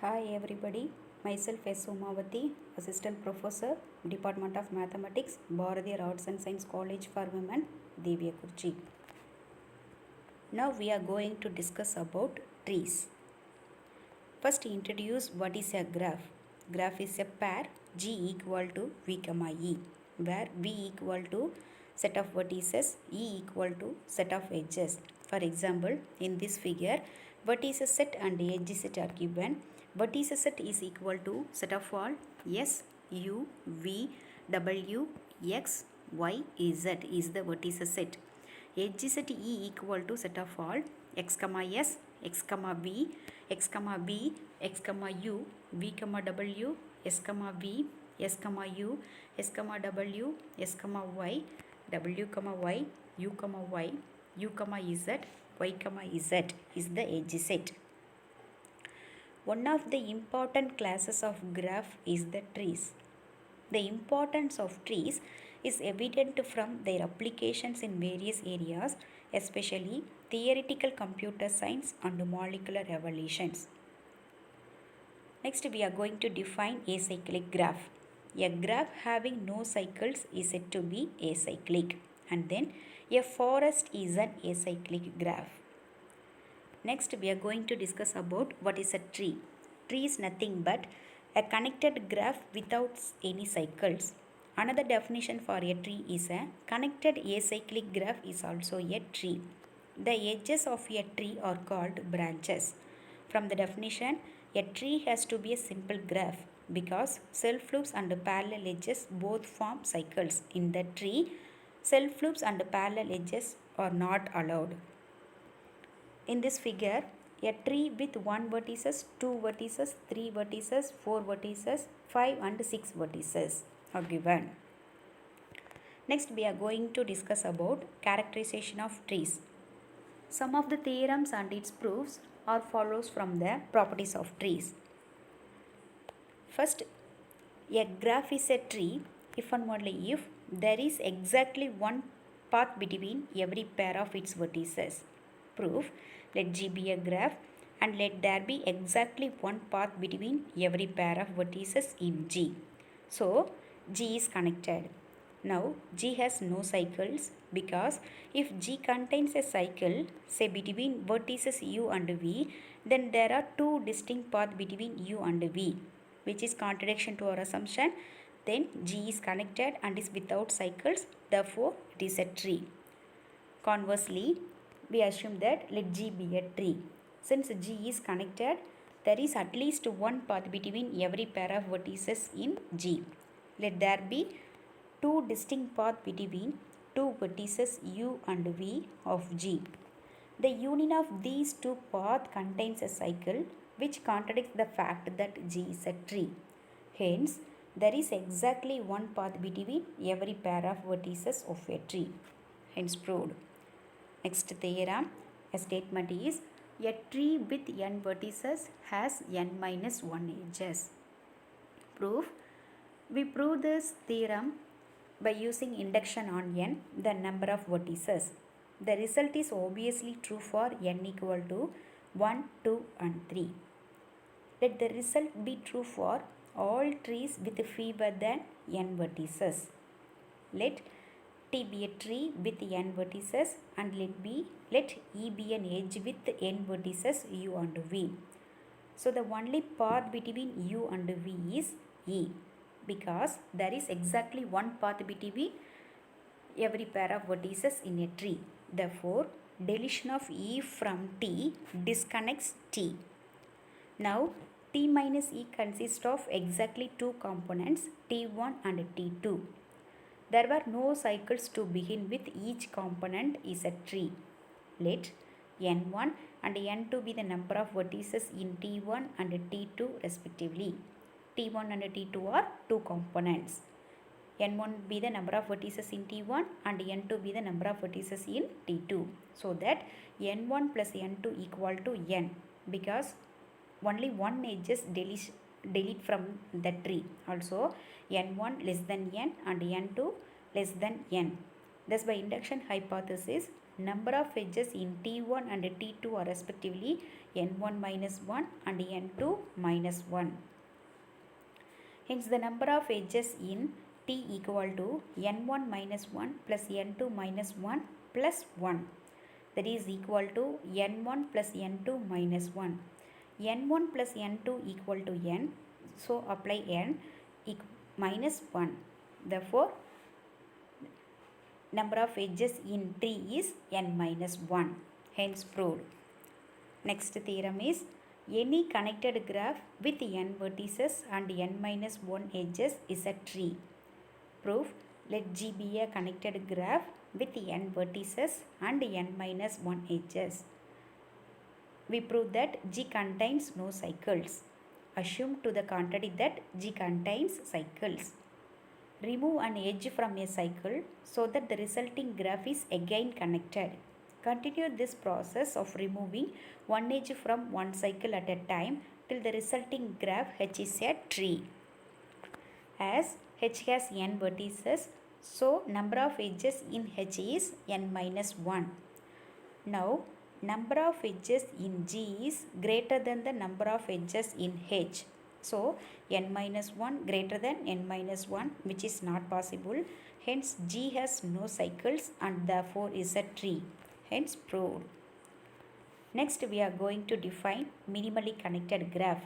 Hi everybody, myself S. Somavati, Assistant Professor, Department of Mathematics, Bharathiyar Arts and Science College for Women, Divyakurchi. Now we are going to discuss about trees. First introduce what is a graph. Graph is a pair G equal to V comma E, where V equal to set of vertices, E equal to set of edges. For example, in this figure, vertices set and edge set are given. Vertices set is equal to set of all S, U, V, W, X, Y, Z is the vertices set. Edge set E equal to set of all X comma S, X comma V, X comma B, X comma U, V comma W, S comma V, S comma U, S comma W, S comma Y, W comma Y, U comma Y, U comma Z, Y comma Z is the edge set. One of the important classes of graph is the trees. The importance of trees is evident from their applications in various areas, especially theoretical computer science and molecular evolutions. Next, we are going to define acyclic graph. A graph having no cycles is said to be acyclic, and then a forest is an acyclic graph. Next, we are going to discuss about what is a tree. Tree is nothing but a connected graph without any cycles. Another definition for a tree is a connected acyclic graph is also a tree. The edges of a tree are called branches. From the definition, a tree has to be a simple graph because self loops and parallel edges both form cycles. In the tree, self loops and parallel edges are not allowed. In this figure, a tree with 1 vertices, 2 vertices, 3 vertices, 4 vertices, 5 and 6 vertices are given. Next, we are going to discuss about characterization of trees. Some of the theorems and its proofs are follows from the properties of trees. First, a graph is a tree if and only if there is exactly one path between every pair of its vertices. Proof: let G be a graph and let there be exactly one path between every pair of vertices in G. So, G is connected. Now, G has no cycles because if G contains a cycle, say between vertices U and V, then there are two distinct paths between U and V, which is contradiction to our assumption. Then G is connected and is without cycles, therefore it is a tree. Conversely, we assume that let G be a tree. Since G is connected, there is at least one path between every pair of vertices in G. Let there be two distinct paths between two vertices U and V of G. The union of these two paths contains a cycle which contradicts the fact that G is a tree. Hence, there is exactly one path between every pair of vertices of a tree. Hence proved. Next theorem, a statement is a tree with n vertices has n minus 1 edges. Proof: we prove this theorem by using induction on n, the number of vertices. The result is obviously true for n equal to 1, 2 and 3. Let the result be true for all trees with fewer than n vertices. Let T be a tree with n vertices and let E be an edge with n vertices U and V. So the only path between U and V is E because there is exactly one path between every pair of vertices in a tree. Therefore, deletion of E from T disconnects T. Now, T minus E consists of exactly two components T1 and T2. There were no cycles to begin with, each component is a tree. Let n1 and n2 be the number of vertices in T1 and T2 respectively. T1 and T2 are two components. n1 be the number of vertices in T1 and n2 be the number of vertices in T2. So that n1 plus n2 equal to n because only one edges delete from the tree. Also n1 less than n and n2 less than n. Thus by induction hypothesis, number of edges in T1 and T2 are respectively n1 minus 1 and n2 minus 1. Hence the number of edges in T equal to n1 minus 1 plus n2 minus 1 plus 1, that is equal to n1 plus n2 minus 1. n1 plus n2 equal to n, so apply n minus 1. Therefore, number of edges in T is n minus 1. Hence proved. Next theorem is any connected graph with n vertices and n minus 1 edges is a tree. Proof. Let G be a connected graph with n vertices and n minus 1 edges. We prove that G contains no cycles. Assume to the contrary that G contains cycles. Remove an edge from a cycle so that the resulting graph is again connected. Continue this process of removing one edge from one cycle at a time till the resulting graph H is a tree. As H has n vertices, so number of edges in H is n minus 1. Now, number of edges in G is greater than the number of edges in H. So, n minus 1 greater than n minus 1, which is not possible. Hence, G has no cycles and therefore is a tree. Hence, proved. Next, we are going to define minimally connected graph.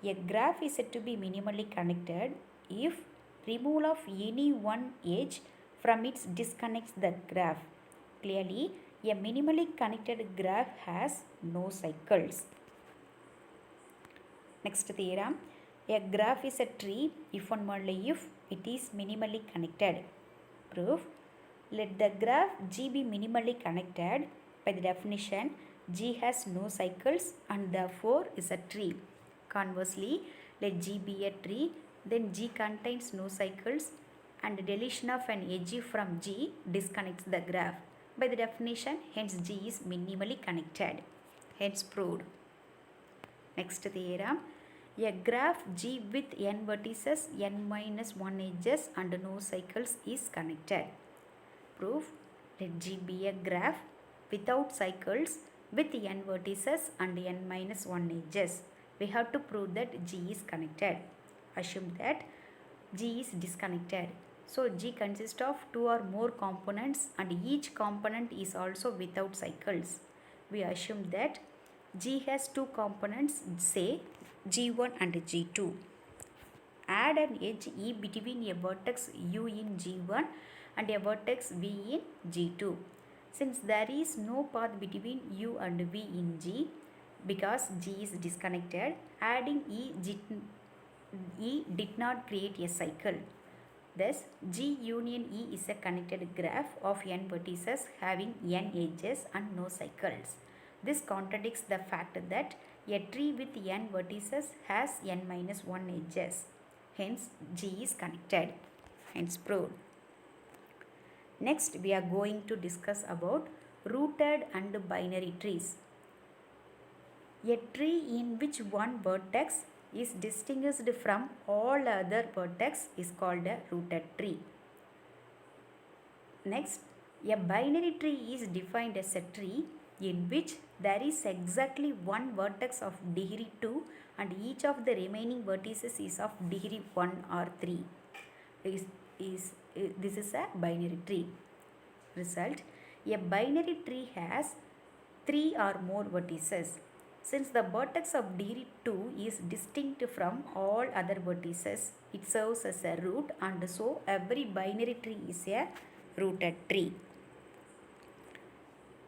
A graph is said to be minimally connected if removal of any one edge from it disconnects the graph. Clearly, a minimally connected graph has no cycles. Next theorem, a graph is a tree if and only if it is minimally connected. Proof. Let the graph G be minimally connected. By the definition, G has no cycles and therefore is a tree. Conversely, let G be a tree, then G contains no cycles and deletion of an edge from G disconnects the graph. By the definition, hence G is minimally connected. Hence proved. Next theorem, a graph G with n vertices, n minus 1 edges and no cycles is connected. Proof. Let G be a graph without cycles with n vertices and n minus 1 edges. We have to prove that G is connected. Assume that G is disconnected. So, G consists of two or more components and each component is also without cycles. We assume that G has two components, say G1 and G2. Add an edge E between a vertex U in G1 and a vertex V in G2. Since there is no path between U and V in G, because G is disconnected, adding E did not create a cycle. Thus, G union E is a connected graph of n vertices having n edges and no cycles. This contradicts the fact that a tree with n vertices has n minus 1 edges. Hence, G is connected. Hence, proved. Next, we are going to discuss about rooted and binary trees. A tree in which one vertex is distinguished from all other vertex is called a rooted tree. Next, a binary tree is defined as a tree in which there is exactly one vertex of degree 2 and each of the remaining vertices is of degree 1 or 3. This is a binary tree. Result, a binary tree has 3 or more vertices. Since the vertex of degree 2 is distinct from all other vertices, it serves as a root and so every binary tree is a rooted tree.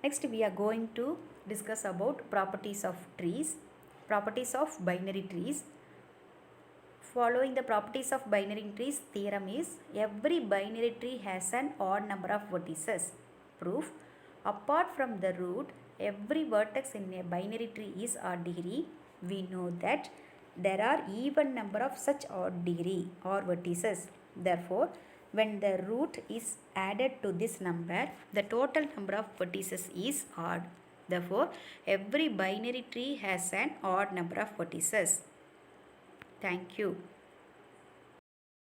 Next, we are going to discuss about properties of trees, properties of binary trees. Following the properties of binary trees, theorem is every binary tree has an odd number of vertices. Proof. Apart from the root, every vertex in a binary tree is odd degree. We know that there are even number of such odd degree or vertices. Therefore, when the root is added to this number, the total number of vertices is odd. Therefore, every binary tree has an odd number of vertices. Thank you.